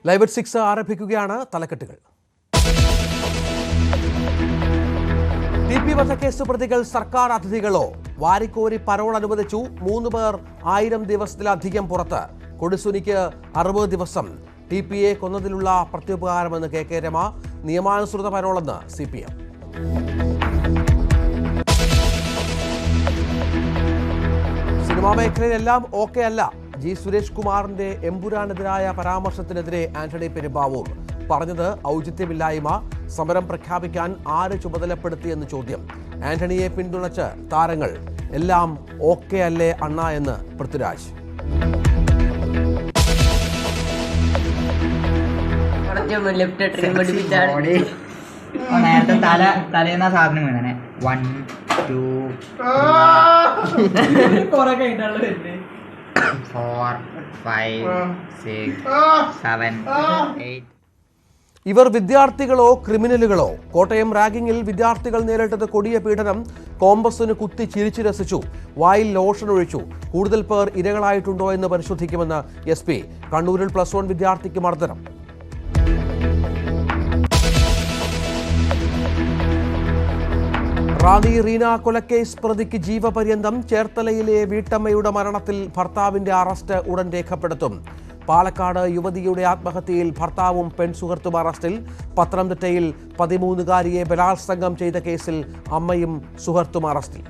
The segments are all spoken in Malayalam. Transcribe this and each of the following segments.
ലൈവ് അറ്റ് 6 ആരംഭിക്കുകയാണ്. തലക്കെട്ടുകൾ. ടി.പി. വധക്കേസ് പ്രതികൾ സർക്കാർ അതിഥികളോ? വാരിക്കോരി പരോൾ അനുവദിച്ചു. 3 പേർ 1000 ദിവസത്തിലധികം പുറത്ത്. കൊടിസുനിക്ക് 60 ദിവസം. ടി.പി.യെ കൊന്നതിലുള്ള പ്രത്യുപകാരമെന്ന് കെ രമ. നിയമാനുസൃത പരോളെന്ന് CPM. സിനിമാ മേഖലയിലെല്ലാം ഓക്കെ അല്ല. ജി സുരേഷ് കുമാറിന്റെ എമ്പുരാനെതിരായ പരാമർശത്തിനെതിരെ ആന്റണി പെരുമ്പാവൂർ. പറഞ്ഞത് ഔചിത്യമില്ലായ്മ. സമരം പ്രഖ്യാപിക്കാൻ ആര് ചുമതലപ്പെടുത്തിയെന്ന് ചോദ്യം. ആന്റണിയെ പിന്തുണച്ച് താരങ്ങൾ. എല്ലാം ഓക്കെ അല്ലേ അണ്ണ എന്ന് പൃഥ്വിരാജ്. നേരത്തെ തലേന്ന സാധനം വീണേ 1 2 4 5 6 7 8. ഇവർ വിദ്യാർത്ഥികളോ ക്രിമിനലുകളോ? കോട്ടയം റാഗിങ്ങിൽ വിദ്യാർത്ഥികൾ നേരിട്ടത് കൊടിയ പീഡനം. കോമ്പസിന് കുത്തി ചിരിച്ചു രസിച്ചു. വായിൽ ലോഷൻ ഒഴിച്ചു. കൂടുതൽ പേർ ഇരകളായിട്ടുണ്ടോ എന്ന് പരിശോധിക്കുമെന്ന് SP. കണ്ണൂരിൽ +1 വിദ്യാർത്ഥിക്ക് മർദ്ദനം. റാന്നി റീന കൊലക്കേസ് പ്രതിക്ക് ജീവപര്യന്തം. ചേർത്തലയിലെ വീട്ടമ്മയുടെ മരണത്തിൽ ഭർത്താവിന്റെ അറസ്റ്റ് ഉടൻ രേഖപ്പെടുത്തും. പാലക്കാട് യുവതിയുടെ ആത്മഹത്യയിൽ ഭർത്താവും പെൺസുഹൃത്തും അറസ്റ്റിൽ. പത്തനംതിട്ടയിൽ 13-കാരിയെ ബലാത്സംഗം ചെയ്ത കേസിൽ അമ്മയും സുഹൃത്തും അറസ്റ്റിൽ.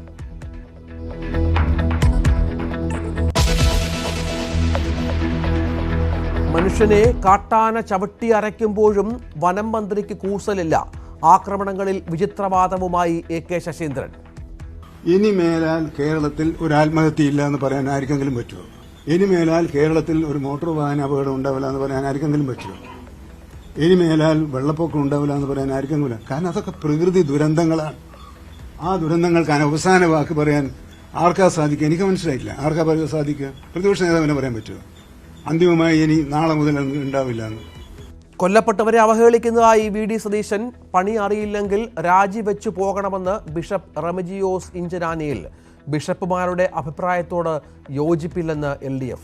മനുഷ്യനെ കാട്ടാന ചവിട്ടി അരയ്ക്കുമ്പോഴും വനം മന്ത്രിക്ക് കൂസലില്ല. ആക്രമണങ്ങളിൽ വിചിത്രവാദവുമായി AK ശശീന്ദ്രൻ. ഇനി മേലാൽ കേരളത്തിൽ ഒരു ആത്മഹത്യയില്ല എന്ന് പറയാൻ ആർക്കെങ്കിലും പറ്റുമോ? ഇനി മേലാൽ കേരളത്തിൽ ഒരു മോട്ടോർ വാഹന അപകടം ഉണ്ടാവില്ല എന്ന് പറയാൻ ആർക്കെങ്കിലും പറ്റുമോ? ഇനി മേലാൽ വെള്ളപ്പൊക്കം ഉണ്ടാവില്ല എന്ന് പറയാൻ ആർക്കെങ്കിലും? കാരണം അതൊക്കെ പ്രകൃതി ദുരന്തങ്ങളാണ്. ആ ദുരന്തങ്ങൾക്ക് അവസാന വാക്ക് പറയാൻ ആർക്കാ സാധിക്കുക? എനിക്ക് മനസ്സിലായില്ല. ആർക്കാ പറയാൻ സാധിക്കുക? പ്രതിപക്ഷ നേതാവിനെ പറയാൻ പറ്റുമോ അന്തിമമായി ഇനി നാളെ മുതൽ ഉണ്ടാവില്ല എന്ന്? കൊല്ലപ്പെട്ടവരെ അവഹേളിക്കുന്നതായി VD സതീശൻ. പണി അറിയില്ലെങ്കിൽ രാജിവെച്ചു പോകണമെന്ന് ബിഷപ്പ് റെമിജിയോസ് ഇഞ്ചനാനിയിൽ. ബിഷപ്പുമാരുടെ അഭിപ്രായത്തോട് യോജിപ്പില്ലെന്ന് LDF.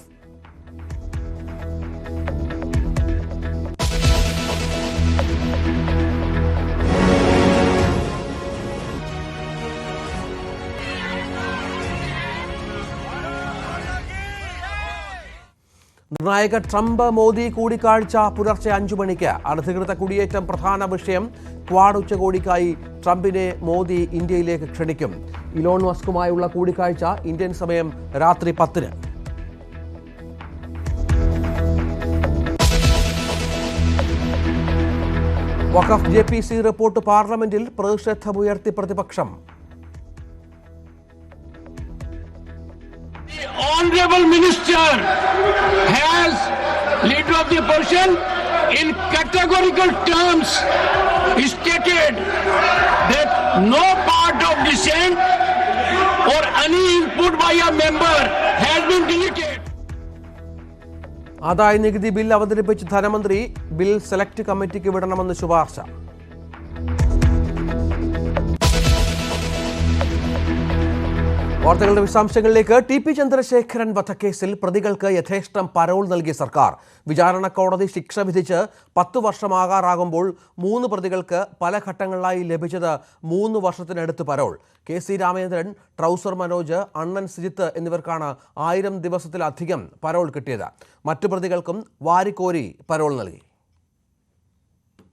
നിർണായക ട്രംപ് മോദി കൂടിക്കാഴ്ച പുലർച്ചെ 5 മണിക്ക്. അനധികൃത കുടിയേറ്റം പ്രധാന വിഷയം. ക്വാഡ് ഉച്ചകോടിക്കായി ട്രംപിനെ മോദി ഇന്ത്യയിലേക്ക് ക്ഷണിക്കും. ഇലോൺ മസ്കുമായുള്ള കൂടിക്കാഴ്ച ഇന്ത്യൻ സമയം രാത്രി 10-ന്. വഖഫ് JPC റിപ്പോർട്ട് പാർലമെന്റിൽ. പ്രതിഷേധമുയർത്തി പ്രതിപക്ഷം. Honorable Minister has, Leader of the Opposition, in categorical terms stated that no part of dissent or any input by a member has been deleted. ആദായ നികുതി ബിൽ അവതരിപ്പിച്ച് ധനമന്ത്രി. ബിൽ സെലക്ട് കമ്മിറ്റിക്ക് വിടണമെന്ന് ശുപാർശ. വാർത്തകളുടെ വിശദാംശങ്ങളിലേക്ക്. TP ചന്ദ്രശേഖരൻ വധക്കേസിൽ പ്രതികൾക്ക് യഥേഷ്ടം പരോൾ നൽകിയ സർക്കാർ. വിചാരണ കോടതി ശിക്ഷ വിധിച്ച് 10 വർഷമാകാറാകുമ്പോൾ 3 പ്രതികൾക്ക് പല ഘട്ടങ്ങളിലായി ലഭിച്ചത് 3 വർഷത്തിനടുത്ത് പരോൾ. KC രാമചന്ദ്രൻ, ട്രൗസർ മനോജ്, അണ്ണൻ സിജിത്ത് എന്നിവർക്കാണ് 1000 ദിവസത്തിലധികം പരോൾ കിട്ടിയത്. മറ്റു പ്രതികൾക്കും വാരിക്കോരി പരോൾ നൽകി.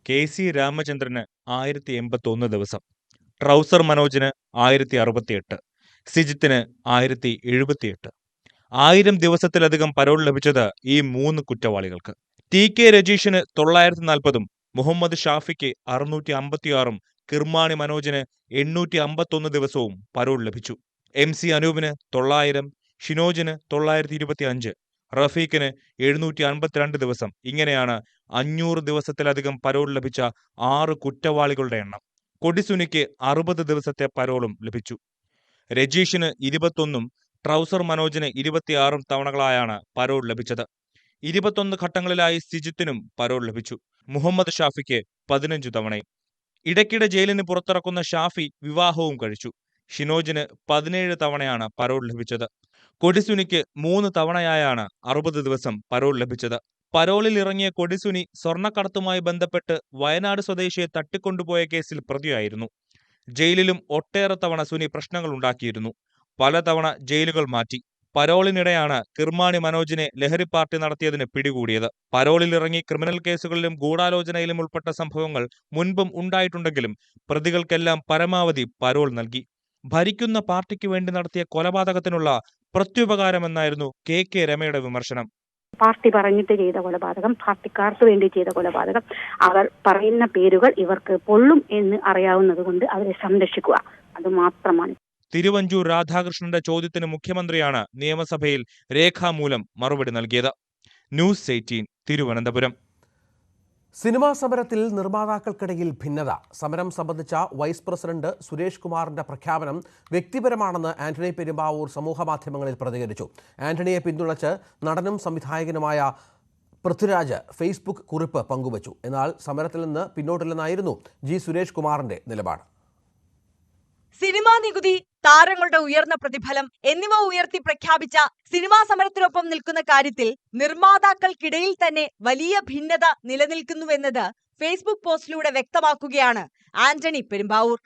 KC രാമചന്ദ്രന് 1081 ദിവസം, ട്രൗസർ മനോജിന് 1068, സിജിത്തിന് 1078. 1000 ദിവസത്തിലധികം പരോൾ ലഭിച്ചത് ഈ 3 കുറ്റവാളികൾക്ക്. TK രജീഷിന് 940, മുഹമ്മദ് ഷാഫിക്ക് 656, കിർമാണി മനോജിന് 851 ദിവസവും പരോൾ ലഭിച്ചു. MC അനൂപിന് 900, ഷിനോജിന് 925, റഫീഖിന് 752 ദിവസം. ഇങ്ങനെയാണ് 500 ദിവസത്തിലധികം പരോൾ ലഭിച്ച 6 കുറ്റവാളികളുടെ എണ്ണം. കൊടിസുനിക്ക് 60 ദിവസത്തെ പരോളും ലഭിച്ചു. രജീഷിന് 21, ട്രൗസർ മനോജിന് 26 തവണകളായാണ് പരോൾ ലഭിച്ചത്. 21 ഘട്ടങ്ങളിലായി സിജിത്തിനും പരോൾ ലഭിച്ചു. മുഹമ്മദ് ഷാഫിക്ക് 15 തവണയും. ഇടയ്ക്കിടെ ജയിലിന് പുറത്തിറക്കുന്ന ഷാഫി വിവാഹവും കഴിച്ചു. ഷിനോജിന് 17 തവണയാണ് പരോൾ ലഭിച്ചത്. കൊടിസുനിക്ക് 3 തവണയായാണ് 60 ദിവസം പരോൾ ലഭിച്ചത്. പരോളിൽ ഇറങ്ങിയ കൊടിസുനി സ്വർണ്ണക്കടത്തുമായി ബന്ധപ്പെട്ട് വയനാട് സ്വദേശിയെ തട്ടിക്കൊണ്ടുപോയ കേസിൽ പ്രതിയായിരുന്നു. ജയിലിലും ഒട്ടേറെ തവണ സുനി പ്രശ്നങ്ങളുണ്ടാക്കിയിരുന്നു. പലതവണ ജയിലുകൾ മാറ്റി. പരോളിനിടെയാണ് കിർമാണി മനോജിനെ ലഹരി പാർട്ടി നടത്തിയതിന് പിടികൂടിയത്. പരോളിൽ ഇറങ്ങി ക്രിമിനൽ കേസുകളിലും ഗൂഢാലോചനയിലും ഉൾപ്പെട്ട സംഭവങ്ങൾ മുൻപും ഉണ്ടായിട്ടുണ്ടെങ്കിലും പ്രതികൾക്കെല്ലാം പരമാവധി പരോൾ നൽകി. ഭരിക്കുന്ന പാർട്ടിക്ക് വേണ്ടി നടത്തിയ കൊലപാതകത്തിനുള്ള പ്രത്യുപകാരമെന്നായിരുന്നു കെ രമയുടെ വിമർശനം. പാർട്ടി പറഞ്ഞിട്ട് ചെയ്ത കൊലപാതകം, പാർട്ടിക്കാർക്ക് വേണ്ടി ചെയ്ത കൊലപാതകം, അവർ പറയുന്ന പേരുകൾ ഇവർക്ക് പൊള്ളും എന്ന് അറിയാവുന്നത് കൊണ്ട് അവരെ സംരക്ഷിക്കുക, അത് മാത്രമാണ്. തിരുവഞ്ചൂർ രാധാകൃഷ്ണന്റെ ചോദ്യത്തിന് മുഖ്യമന്ത്രിയാണ് നിയമസഭയിൽ രേഖാമൂലം മറുപടി നൽകിയത്. ന്യൂസ് 18 തിരുവനന്തപുരം. സിനിമാ സമരത്തിൽ നിർമ്മാതാക്കൾക്കിടയിൽ ഭിന്നത. സമരം സംബന്ധിച്ച വൈസ് പ്രസിഡന്റ് സുരേഷ് കുമാറിന്റെ പ്രഖ്യാപനം വ്യക്തിപരമാണെന്ന് ആന്റണി പെരുമ്പാവൂർ സമൂഹമാധ്യമങ്ങളിൽ പ്രതികരിച്ചു. ആന്റണിയെ പിന്തുണച്ച് നടനും സംവിധായകനുമായ പൃഥ്വിരാജ് ഫേസ്ബുക്ക് കുറിപ്പ് പങ്കുവച്ചു. എന്നാൽ സമരത്തിൽ നിന്ന് പിന്നോട്ടില്ലെന്നായിരുന്നു സുരേഷ് കുമാറിന്റെ നിലപാട്. സിനിമാ നികുതി, താരങ്ങളുടെ ഉയർന്ന പ്രതിഫലം എന്നിവ ഉയർത്തി പ്രഖ്യാപിച്ച സിനിമാ സമരത്തിനൊപ്പം നിൽക്കുന്ന കാര്യത്തിൽ നിർമ്മാതാക്കൾക്കിടയിൽ തന്നെ വലിയ ഭിന്നത നിലനിൽക്കുന്നുവെന്നത് ഫേസ്ബുക്ക് പോസ്റ്റിലൂടെ വ്യക്തമാക്കുകയാണ് ആന്റണി പെരുമ്പാവൂർ.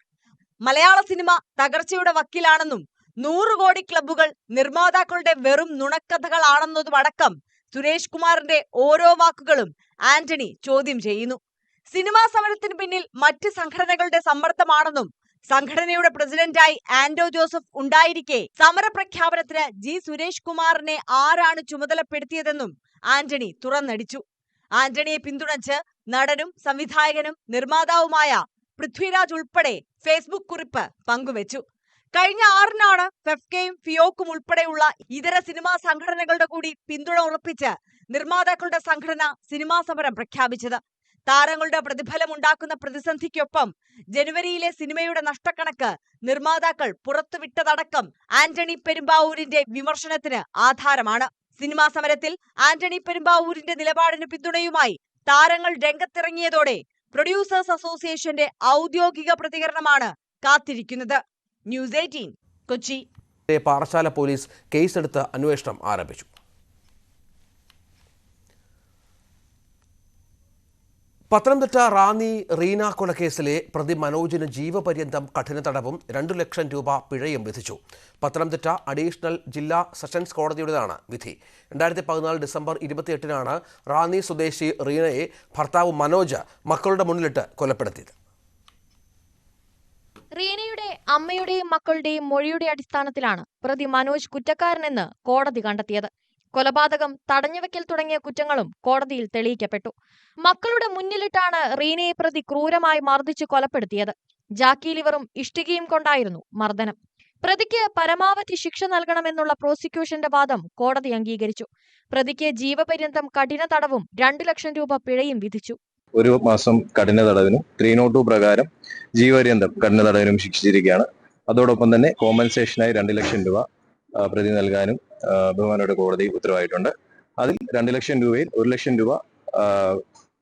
മലയാള സിനിമ തകർച്ചയുടെ വക്കിലാണെന്നും 100 കോടി ക്ലബ്ബുകൾ നിർമ്മാതാക്കളുടെ വെറും നുണക്കഥകളാണെന്നതുമടക്കം സുരേഷ് കുമാറിന്റെ ഓരോ വാക്കുകളും ആന്റണി ചോദ്യം ചെയ്യുന്നു. സിനിമാ സമരത്തിന് പിന്നിൽ മറ്റ് സംഘടനകളുടെ സമ്മർദ്ദമാണെന്നും സംഘടനയുടെ പ്രസിഡന്റായി ആന്റോ ജോസഫ് ഉണ്ടായിരിക്കെ സമരപ്രഖ്യാപനത്തിന് സുരേഷ് കുമാറിനെ ആരാണ് ചുമതലപ്പെടുത്തിയതെന്നും ആന്റണി തുറന്നടിച്ചു. ആന്റണിയെ പിന്തുണച്ച് നടനും സംവിധായകനും നിർമ്മാതാവുമായ പൃഥ്വിരാജ് ഉൾപ്പെടെ ഫേസ്ബുക്ക് കുറിപ്പ് പങ്കുവച്ചു. കഴിഞ്ഞ 6-നാണ് ഫെഫ്കയും ഫിയോക്കും ഉൾപ്പെടെയുള്ള ഇതര സിനിമാ സംഘടനകളുടെ കൂടി പിന്തുണ ഉറപ്പിച്ച് നിർമ്മാതാക്കളുടെ സംഘടന സിനിമാ സമരം പ്രഖ്യാപിച്ചത്. താരങ്ങളുടെ പ്രതിഫലം ഉണ്ടാക്കുന്ന പ്രതിസന്ധിക്കൊപ്പം ജനുവരിയിലെ സിനിമയുടെ നഷ്ടക്കണക്ക് നിർമ്മാതാക്കൾ പുറത്തുവിട്ടതടക്കം ആന്റണി പെരുമ്പാവൂരിന്റെ വിമർശനത്തിന് ആധാരമാണ്. സിനിമാ സമരത്തിൽ ആന്റണി പെരുമ്പാവൂരിന്റെ നിലപാടിന് പിന്തുണയുമായി താരങ്ങൾ രംഗത്തിറങ്ങിയതോടെ പ്രൊഡ്യൂസേഴ്സ് അസോസിയേഷന്റെ ഔദ്യോഗിക പ്രതികരണമാണ് കാത്തിരിക്കുന്നത്. ന്യൂസ് 18 കൊച്ചി. പാറശാല പോലീസ് കേസെടുത്ത് അന്വേഷണം ആരംഭിച്ചു. പത്തനംതിട്ട റാന്നി റീന കൊലക്കേസിലെ പ്രതി മനോജിന് ജീവപര്യന്തം കഠിന തടവും 2 ലക്ഷം രൂപ പിഴയും വിധിച്ചു. പത്തനംതിട്ട അഡീഷണൽ ജില്ലാ സെഷൻസ് കോടതിയുടേതാണ് വിധി. 2014 ഡിസംബർ 28-നാണ് റാന്നി സ്വദേശി റീനയെ ഭർത്താവ് മനോജ് മക്കളുടെ മുന്നിലിട്ട് കൊലപ്പെടുത്തിയത്. റീനയുടെ അമ്മയുടെയും മക്കളുടെയും മൊഴിയുടെ അടിസ്ഥാനത്തിലാണ് പ്രതി മനോജ് കുറ്റക്കാരനെന്ന് കോടതി കണ്ടെത്തിയത്. കൊലപാതകം, തടഞ്ഞുവെക്കൽ തുടങ്ങിയ കുറ്റങ്ങളും കോടതിയിൽ തെളിയിക്കപ്പെട്ടു. മക്കളുടെ മുന്നിലിട്ടാണ് റീനയെ പ്രതി ക്രൂരമായി മർദ്ദിച്ച് കൊലപ്പെടുത്തിയത്. ജാക്കി ലിവറും ഇഷ്ടികയും കൊണ്ടായിരുന്നു മർദ്ദനം. പ്രതിക്ക് പരമാവധി ശിക്ഷ നൽകണമെന്നുള്ള പ്രോസിക്യൂഷന്റെ വാദം കോടതി അംഗീകരിച്ചു. പ്രതിക്ക് ജീവപര്യന്തം കഠിന തടവും 2 ലക്ഷം രൂപ പിഴയും വിധിച്ചു. 1 മാസം കഠിന തടവിനും 302 പ്രകാരം ജീവപര്യന്തം കഠിന തടവിനും ശിക്ഷിച്ചിരിക്കുകയാണ്. അതോടൊപ്പം തന്നെ കോമ്പൻസേഷനായി 2 ലക്ഷം രൂപ പ്രതി നൽകാനും ബഹുമാനയുടെ കോടതി ഉത്തരവായിട്ടുണ്ട്. അതിൽ 2 ലക്ഷം രൂപയിൽ 1 ലക്ഷം രൂപ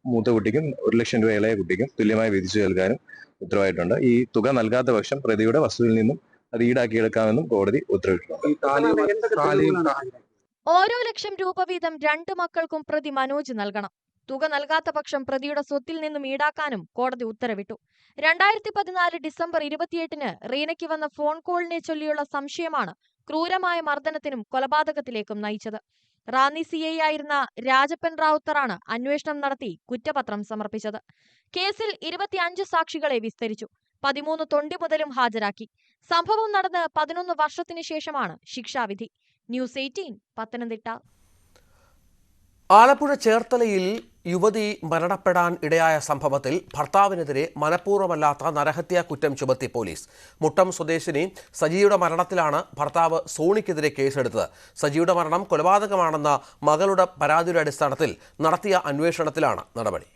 മൂത്ത കുട്ടിക്കും 1 ലക്ഷം രൂപ ഇളയ കുട്ടിക്കും തുല്യമായി വിധിച്ചു നൽകാനും ഉത്തരവായിട്ടുണ്ട്. ഈ തുക നൽകാത്ത പക്ഷം പ്രതിയുടെ വസ്തുവിൽ നിന്നും അത് ഈടാക്കിയെടുക്കാമെന്നും കോടതി ഉത്തരവിട്ടിട്ടുണ്ട്. ഓരോ ലക്ഷം രൂപ വീതം 2 മക്കൾക്കും പ്രതി മനോജ് നൽകണം. തുക നൽകാത്ത പക്ഷം പ്രതിയുടെ സ്വത്തിൽ നിന്നും ഈടാക്കാനും കോടതി ഉത്തരവിട്ടു. 2014 ഡിസംബർ 28-ന് റീനയ്ക്ക് വന്ന ഫോൺ കോളിനെ ചൊല്ലിയുള്ള സംശയമാണ് ക്രൂരമായ മർദ്ദനത്തിനും കൊലപാതകത്തിലേക്കും നയിച്ചത്. റാന്നി CI ആയിരുന്ന രാജപ്പൻ റാവുത്തറാണ് അന്വേഷണം നടത്തി കുറ്റപത്രം സമർപ്പിച്ചത്. കേസിൽ 25 സാക്ഷികളെ വിസ്തരിച്ചു. 13 തൊണ്ടി മുതലും ഹാജരാക്കി. സംഭവം നടന്ന് 11 വർഷത്തിനു ശേഷമാണ് ശിക്ഷാവിധി. ന്യൂസ് 18 പത്തനംതിട്ട. ആലപ്പുഴ ചേർത്തലയിൽ യുവതി മരണപ്പെടാൻ ഇടയായ സംഭവത്തിൽ ഭർത്താവിനെതിരെ മനഃപൂർവ്വമല്ലാത്ത നരഹത്യാ കുറ്റം ചുമത്തി പോലീസ്. മുട്ടം സ്വദേശിനി സജിയുടെ മരണത്തിലാണ് ഭർത്താവ് സോണിക്കെതിരെ കേസെടുത്തത്. സജിയുടെ മരണം കൊലപാതകമാണെന്ന മകളുടെ പരാതിയുടെ അടിസ്ഥാനത്തിൽ നടത്തിയ അന്വേഷണത്തിലാണ് നടപടി.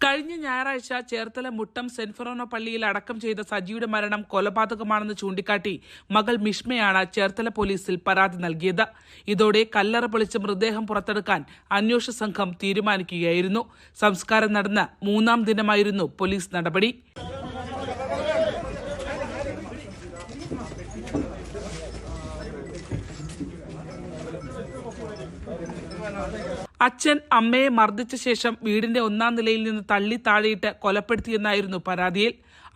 കഴിഞ്ഞ ഞായറാഴ്ച ചേർത്തല മുട്ടം സെന്റ് ഫെറോന പള്ളിയിൽ അടക്കം ചെയ്ത സജിയുടെ മരണം കൊലപാതകമാണെന്ന് ചൂണ്ടിക്കാട്ടി മകൾ മിഷ്മയാണ് ചേർത്തല പോലീസിൽ പരാതി നൽകിയത്. ഇതോടെ കല്ലറ പൊളിച്ച് മൃതദേഹം പുറത്തെടുക്കാൻ അന്വേഷണ സംഘം തീരുമാനിക്കുകയായിരുന്നു. സംസ്കാരം നടന്ന 3-ാം ദിനമായിരുന്നു പോലീസ് നടപടി. അച്ഛൻ അമ്മയെ മർദ്ദിച്ച ശേഷം വീടിന്റെ 1-ാം നിലയിൽ നിന്ന് തള്ളി താഴെയിട്ട് കൊലപ്പെടുത്തിയെന്നായിരുന്നു പരാതിയിൽ.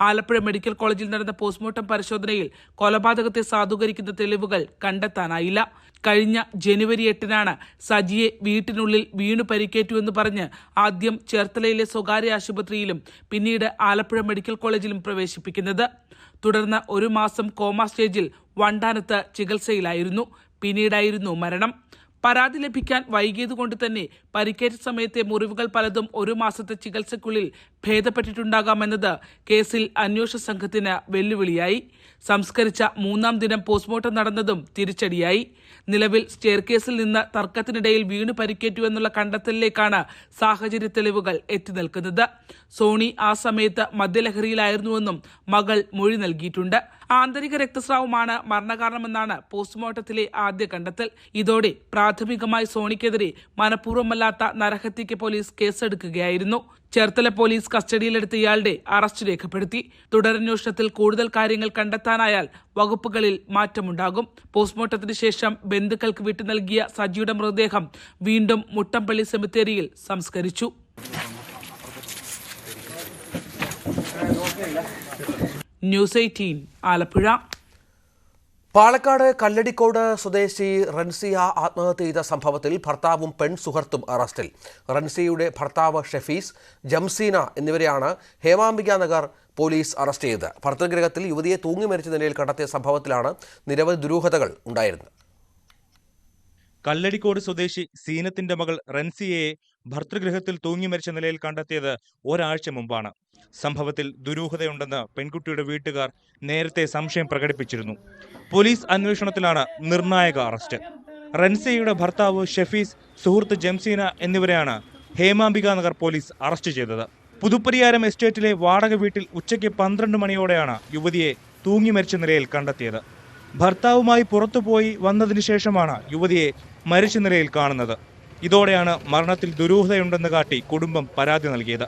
ആലപ്പുഴ മെഡിക്കൽ കോളേജിൽ നടന്ന പോസ്റ്റ്മോർട്ടം പരിശോധനയിൽ കൊലപാതകത്തെ സാധൂകരിക്കുന്ന തെളിവുകൾ കണ്ടെത്താനായില്ല. കഴിഞ്ഞ ജനുവരി 8-നാണ് സജിയെ വീട്ടിനുള്ളിൽ വീണു പരിക്കേറ്റുവെന്ന് പറഞ്ഞ് ആദ്യം ചേർത്തലയിലെ സ്വകാര്യ ആശുപത്രിയിലും പിന്നീട് ആലപ്പുഴ മെഡിക്കൽ കോളേജിലും പ്രവേശിപ്പിക്കുന്നത്. തുടർന്ന് 1 മാസം കോമ സ്റ്റേജിൽ വണ്ടാനത്ത് ചികിത്സയിലായിരുന്നു. പിന്നീടായിരുന്നു മരണം. പരാതി ലഭിക്കാൻ വൈകിയതുകൊണ്ട് തന്നെ പരിക്കേറ്റ സമയത്തെ മുറിവുകൾ പലതും 1 മാസത്തെ ചികിത്സയ്ക്കുള്ളിൽ ഭേദപ്പെട്ടിട്ടുണ്ടാകാമെന്നത് കേസിൽ അന്വേഷണ സംഘത്തിന് വെല്ലുവിളിയായി. സംസ്കരിച്ച 3-ാം ദിനം പോസ്റ്റ്മോർട്ടം നടന്നതും തിരിച്ചടിയായി. നിലവിൽ സ്റ്റെയർകേസിൽ നിന്ന് തർക്കത്തിനിടയിൽ വീണു പരിക്കേറ്റുവെന്നുള്ള കണ്ടെത്തലിലേക്കാണ് സാഹചര്യ തെളിവുകൾ എത്തി നിൽക്കുന്നത്. സോണി ആ സമയത്ത് മദ്യലഹരിയിലായിരുന്നുവെന്നും മകൾ മൊഴി നൽകിയിട്ടുണ്ട്. ആന്തരിക രക്തസ്രാവമാണ് മരണകാരണമെന്നാണ് പോസ്റ്റ്മോർട്ടത്തിലെ ആദ്യ കണ്ടെത്തൽ. ഇതോടെ പ്രാഥമികമായി സോണിക്കെതിരെ മനഃപൂർവ്വമല്ലാത്ത നരഹത്യയ്ക്ക് പോലീസ് കേസെടുക്കുകയായിരുന്നു. ചേർത്തല പോലീസ് കസ്റ്റഡിയിലെടുത്ത ഇയാളുടെ അറസ്റ്റ് രേഖപ്പെടുത്തി. തുടരന്വേഷണത്തിൽ കൂടുതൽ കാര്യങ്ങൾ കണ്ടെത്താനായാൽ വകുപ്പുകളിൽ മാറ്റമുണ്ടാകും. പോസ്റ്റ്മോർട്ടത്തിന് ശേഷം ബന്ധുക്കൾക്ക് വിട്ടു നൽകിയ സജിയുടെ മൃതദേഹം വീണ്ടും മുട്ടംപള്ളി സെമിത്തേരിയിൽ സംസ്കരിച്ചു. ന്യൂസ് 18 ആലപ്പുഴ. പാലക്കാട് കല്ലടിക്കോട് സ്വദേശി റൻസിയ ആത്മഹത്യ ചെയ്ത സംഭവത്തിൽ ഭർത്താവും സുഹൃത്തും അറസ്റ്റിൽ. റൻസിയയുടെ ഭർത്താവ് ഷെഫീസ്, ജംസീന എന്നിവരെയാണ് ഹേമാംബിക നഗർ പോലീസ് അറസ്റ്റ് ചെയ്തത്. ഭർതൃഗൃഹത്തിൽ യുവതിയെ തൂങ്ങി മരിച്ച നിലയിൽ കണ്ടെത്തിയ സംഭവത്തിലാണ് നിരവധി ദുരൂഹതകൾ ഉണ്ടായിരുന്നത്. കല്ലടിക്കോട് സ്വദേശി സീനത്തിന്റെ മകൾ റൻസിയയെ ഭർതൃഗൃഹത്തിൽ തൂങ്ങി മരിച്ച നിലയിൽ കണ്ടെത്തിയത് ഒരാഴ്ച മുമ്പാണ്. സംഭവത്തിൽ ദുരൂഹതയുണ്ടെന്ന് പെൺകുട്ടിയുടെ വീട്ടുകാർ നേരത്തെ സംശയം പ്രകടിപ്പിച്ചിരുന്നു. പോലീസ് അന്വേഷണത്തിലാണ് നിർണായക അറസ്റ്റ്. റൻസിയയുടെ ഭർത്താവ് ഷെഫീസ്, സുഹൃത്ത് ജംസീന എന്നിവരെയാണ് ഹേമാംബിക നഗർ പോലീസ് അറസ്റ്റ് ചെയ്തത്. പുതുപ്പരിയാരം എസ്റ്റേറ്റിലെ വാടക വീട്ടിൽ ഉച്ചയ്ക്ക് 12 മണിയോടെയാണ് യുവതിയെ തൂങ്ങി മരിച്ച നിലയിൽ കണ്ടെത്തിയത്. ഭർത്താവുമായി പുറത്തുപോയി വന്നതിന് ശേഷമാണ് യുവതിയെ മരിച്ച നിലയിൽ കാണുന്നത്. ഇതോടെയാണ് മരണത്തിൽ ദുരൂഹതയുണ്ടെന്ന് കാട്ടി കുടുംബം പരാതി നൽകിയത്.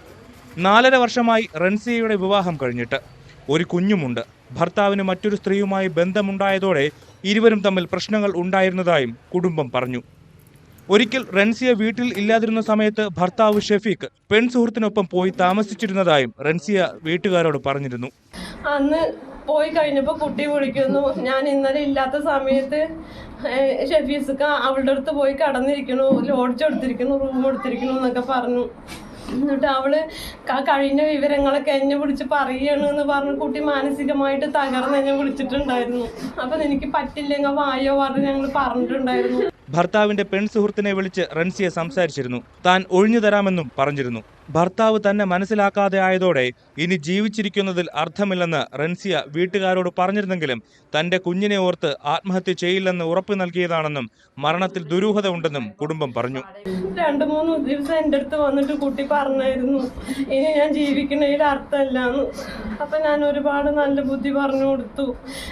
4.5 വർഷമായി റൻസിയയുടെ വിവാഹം കഴിഞ്ഞിട്ട് ഒരു കുഞ്ഞുമുണ്ട്. ഭർത്താവിന് മറ്റൊരു സ്ത്രീയുമായി ബന്ധമുണ്ടായതോടെ ഇരുവരും തമ്മിൽ പ്രശ്നങ്ങൾ ഉണ്ടായിരുന്നതായും കുടുംബം പറഞ്ഞു. ഒരിക്കൽ റൻസിയ വീട്ടിൽ ഇല്ലാതിരുന്ന സമയത്ത് ഭർത്താവ് ഷെഫീഖ് സുഹൃത്തിനൊപ്പം പോയി താമസിച്ചിരുന്നതായും റൻസിയ വീട്ടുകാരോട് പറഞ്ഞിരുന്നു. അന്ന് പോയി കഴിഞ്ഞപ്പോൾ കുട്ടി വിളിക്കുന്നു, ഞാൻ ഇന്നലെ ഇല്ലാത്ത സമയത്ത് ഷെഫീസ്ക്ക അവളുടെ അടുത്ത് പോയി കടന്നിരിക്കണു, ലോഡ്ജ് എടുത്തിരിക്കുന്നു, റൂം എടുത്തിരിക്കണു എന്നൊക്കെ പറഞ്ഞു. എന്നിട്ട് അവള് കഴിഞ്ഞ വിവരങ്ങളൊക്കെ എന്നെ വിളിച്ച് പറയണെന്ന് പറഞ്ഞ് കുട്ടി മാനസികമായിട്ട് തകർന്ന് എന്നെ വിളിച്ചിട്ടുണ്ടായിരുന്നു. അപ്പൊ എനിക്ക് പറ്റില്ലെങ്കിൽ വായോ പറഞ്ഞ് ഞങ്ങൾ പറഞ്ഞിട്ടുണ്ടായിരുന്നു. ഭർത്താവിന്റെ സുഹൃത്തിനെ വിളിച്ച് റൻസിയ സംസാരിച്ചിരുന്നു. താൻ ഒഴിഞ്ഞു തരാമെന്നും പറഞ്ഞിരുന്നു. ഭർത്താവ് തന്നെ മനസ്സിലാക്കാതെ ആയതോടെ ഇനി ജീവിച്ചിരിക്കുന്നതിൽ അർത്ഥമില്ലെന്ന് റൻസിയ വീട്ടുകാരോട് പറഞ്ഞിരുന്നെങ്കിലും തന്റെ കുഞ്ഞിനെ ഓർത്ത് ആത്മഹത്യ ചെയ്യില്ലെന്ന് ഉറപ്പ് നൽകിയതാണെന്നും മരണത്തിൽ ദുരൂഹത ഉണ്ടെന്നും കുടുംബം പറഞ്ഞു. 2-3 ദിവസം എൻ്റെ അടുത്ത് വന്നിട്ട് കുട്ടി പറഞ്ഞായിരുന്നു ഇനി ഞാൻ ജീവിക്കുന്നതിൽ അർത്ഥമില്ലാന്ന്. അപ്പൊ ഞാൻ ഒരുപാട് നല്ല ബുദ്ധി പറഞ്ഞു കൊടുത്തു,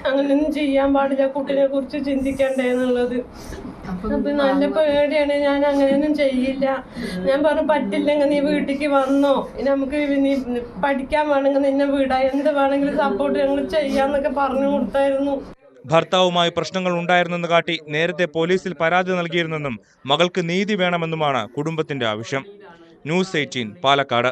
അങ്ങനെയൊന്നും ചെയ്യാൻ പാടില്ല, കുട്ടിനെ കുറിച്ച് ചിന്തിക്കണ്ടേ എന്നുള്ളത്. അപ്പൊ നല്ല പേടിയാണ്, ഞാൻ അങ്ങനെയൊന്നും ചെയ്യില്ല. ഞാൻ പറഞ്ഞു പറ്റില്ലെങ്കിൽ നീ വീട്ടിലേക്ക് വന്നോ, നമുക്ക് നീ പഠിക്കാൻ വേണമെങ്കിൽ നിന്നെ വീടാ, എന്ത് വേണമെങ്കിലും സപ്പോർട്ട് ഞങ്ങൾ ചെയ്യാന്നൊക്കെ പറഞ്ഞു കൊടുത്തായിരുന്നു. ഭർത്താവുമായി പ്രശ്നങ്ങൾ ഉണ്ടായിരുന്നെന്ന് കാട്ടി നേരത്തെ പോലീസിൽ പരാതി നൽകിയിരുന്നെന്നും മകൾക്ക് നീതി വേണമെന്നുമാണ് കുടുംബത്തിന്റെ ആവശ്യം. ന്യൂസ് 18 പാലക്കാട്.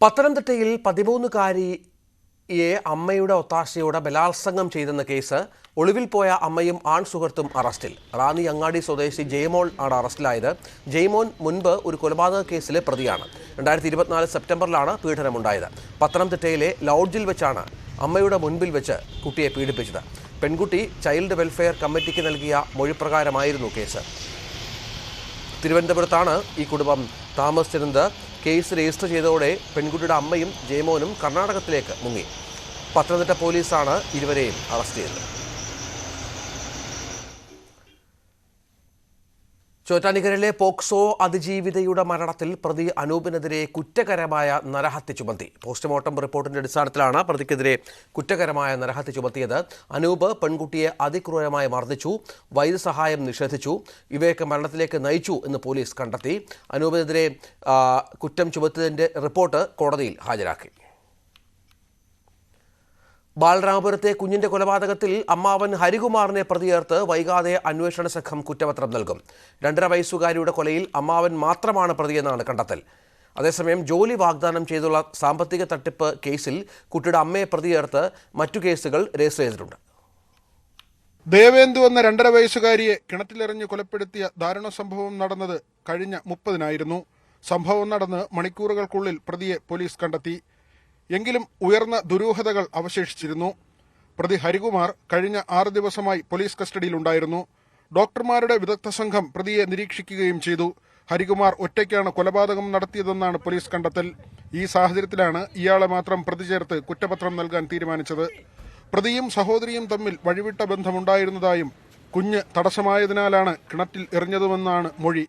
പത്തനംതിട്ടയിൽ 13-കാരിയെ അമ്മയുടെ ഒത്താശയോടെ ബലാത്സംഗം ചെയ്തെന്ന കേസ് ഒളിവിൽ പോയ അമ്മയും സുഹൃത്തും അറസ്റ്റിൽ. റാന്നി അങ്ങാടി സ്വദേശി ജയ്മോൻ ആണ് അറസ്റ്റിലായത്. ജയ്മോൻ മുൻപ് ഒരു കൊലപാതക കേസിലെ പ്രതിയാണ്. 2024 സെപ്റ്റംബറിലാണ് പീഡനമുണ്ടായത്. പത്തനംതിട്ടയിലെ ലോഡ്ജിൽ വെച്ചാണ് അമ്മയുടെ മുൻപിൽ വെച്ച് കുട്ടിയെ പീഡിപ്പിച്ചത്. പെൺകുട്ടി ചൈൽഡ് വെൽഫെയർ കമ്മിറ്റിക്ക് നൽകിയ മൊഴിപ്രകാരമായിരുന്നു കേസ്. തിരുവനന്തപുരത്താണ് ഈ കുടുംബം താമസിച്ചിരുന്നത്. കേസ് രജിസ്റ്റർ ചെയ്തതോടെ പെൺകുട്ടിയുടെ അമ്മയും ജയ്മോനും കർണാടകത്തിലേക്ക് മുങ്ങി. പത്തനംതിട്ട പോലീസാണ് ഇരുവരെയും അറസ്റ്റ് ചെയ്തത്. ചോറ്റാനിക്കരയിലെ പോക്സോ അതിജീവിതയുടെ മരണത്തിൽ പ്രതി അനൂപിനെതിരെ കുറ്റകരമായ നരഹത്യ ചുമത്തി. പോസ്റ്റ്മോർട്ടം റിപ്പോർട്ടിന്റെ അടിസ്ഥാനത്തിലാണ് പ്രതിക്കെതിരെ കുറ്റകരമായ നരഹത്യ ചുമത്തിയത്. അനൂപ് പെൺകുട്ടിയെ അതിക്രൂരമായി മർദ്ദിച്ചു, വൈദ്യസഹായം നിഷേധിച്ചു. ഇവയൊക്കെ മരണത്തിലേക്ക് നയിച്ചു എന്ന് പോലീസ് കണ്ടെത്തി. അനൂപിനെതിരെ കുറ്റം ചുമത്തിയതിന്റെ റിപ്പോർട്ട് കോടതിയിൽ ഹാജരാക്കി. ബാലരാമപുരത്തെ കുഞ്ഞിന്റെ കൊലപാതകത്തിൽ അമ്മാവൻ ഹരികുമാറിനെ പ്രതിയേർത്ത് വൈകാതെ അന്വേഷണ സംഘം കുറ്റപത്രം നൽകും. 2.5 വയസ്സുകാരിയുടെ കൊലയിൽ അമ്മാവൻ മാത്രമാണ് പ്രതിയെന്നാണ് കണ്ടെത്തൽ. അതേസമയം ജോലി വാഗ്ദാനം ചെയ്തുള്ള സാമ്പത്തിക തട്ടിപ്പ് കേസിൽ കുട്ടിയുടെ അമ്മയെ പ്രതിയേർത്ത് മറ്റു കേസുകൾ രജിസ്റ്റർ ചെയ്തിട്ടുണ്ട്. ദേവേന്ദു എന്ന 2.5 വയസ്സുകാരിയെ കിണറ്റിലെറിഞ്ഞ് കൊലപ്പെടുത്തിയ ദാരുണ സംഭവം നടന്നത് കഴിഞ്ഞ 30-നായിരുന്നു. സംഭവം നടന്ന് മണിക്കൂറുകൾക്കുള്ളിൽ പ്രതിയെ പോലീസ് കണ്ടെത്തി. എങ്കിലും ഉയർന്ന ദുരൂഹതകൾ അവശേഷിച്ചിരുന്നു. പ്രതി ഹരികുമാർ കഴിഞ്ഞ 6 ദിവസമായി പോലീസ് കസ്റ്റഡിയിലുണ്ടായിരുന്നു. ഡോക്ടർമാരുടെ വിദഗ്ധ സംഘം പ്രതിയെ നിരീക്ഷിക്കുകയും ചെയ്തു. ഹരികുമാർ ഒറ്റയ്ക്കാണ് കൊലപാതകം നടത്തിയതെന്നാണ് പോലീസ് കണ്ടെത്തൽ. ഈ സാഹചര്യത്തിലാണ് ഇയാളെ മാത്രം പ്രതി ചേർത്ത് കുറ്റപത്രം നൽകാൻ തീരുമാനിച്ചത്. പ്രതിയും സഹോദരിയും തമ്മിൽ വഴിവിട്ട ബന്ധമുണ്ടായിരുന്നതായും കുഞ്ഞ് തടസ്സമായതിനാലാണ് കിണറ്റിൽ എറിഞ്ഞതുമെന്നാണ് മൊഴി.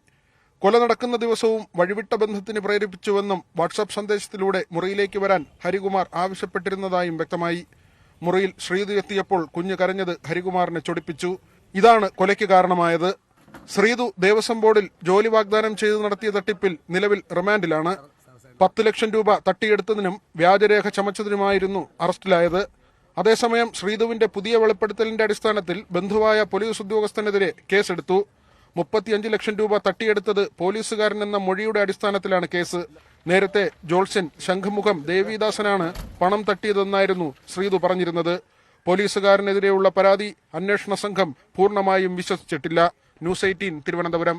കൊല നടക്കുന്ന ദിവസവും വഴിവിട്ട ബന്ധത്തിന് പ്രേരിപ്പിച്ചുവെന്നും വാട്സാപ്പ് സന്ദേശത്തിലൂടെ മുറിയിലേക്ക് വരാൻ ഹരികുമാർ ആവശ്യപ്പെട്ടിരുന്നതായും വ്യക്തമായി. മുറിയിൽ ശ്രീതു എത്തിയപ്പോൾ കുഞ്ഞ് കരഞ്ഞത് ഹരികുമാറിനെ ചൊടിപ്പിച്ചു. ഇതാണ് കൊലയ്ക്ക് കാരണമായത്. ശ്രീതു ദേവസ്വം ബോർഡിൽ ജോലി വാഗ്ദാനം ചെയ്ത് നടത്തിയ തട്ടിപ്പിൽ നിലവിൽ റിമാൻഡിലാണ്. 10 ലക്ഷം രൂപ തട്ടിയെടുത്തതിനും വ്യാജരേഖ ചമച്ചതിനുമായിരുന്നു അറസ്റ്റിലായത്. അതേസമയം ശ്രീതുവിന്റെ പുതിയ വെളിപ്പെടുത്തലിന്റെ അടിസ്ഥാനത്തിൽ ബന്ധുവായ പോലീസ് ഉദ്യോഗസ്ഥനെതിരെ കേസെടുത്തു. 35 ലക്ഷം രൂപ തട്ടിയെടുത്തത് പോലീസുകാരനെന്ന മൊഴിയുടെ അടിസ്ഥാനത്തിലാണ് കേസ്. നേരത്തെ ജോൾസൻ ശംഖുമുഖം ദേവിദാസനാണ് പണം തട്ടിയതെന്നായിരുന്നു ശ്രീതു പറഞ്ഞിരുന്നത്. പോലീസുകാരനെതിരെയുള്ള പരാതി അന്വേഷണ സംഘം പൂർണ്ണമായും വിശ്വസിച്ചിട്ടില്ല. ന്യൂസ് 18 തിരുവനന്തപുരം.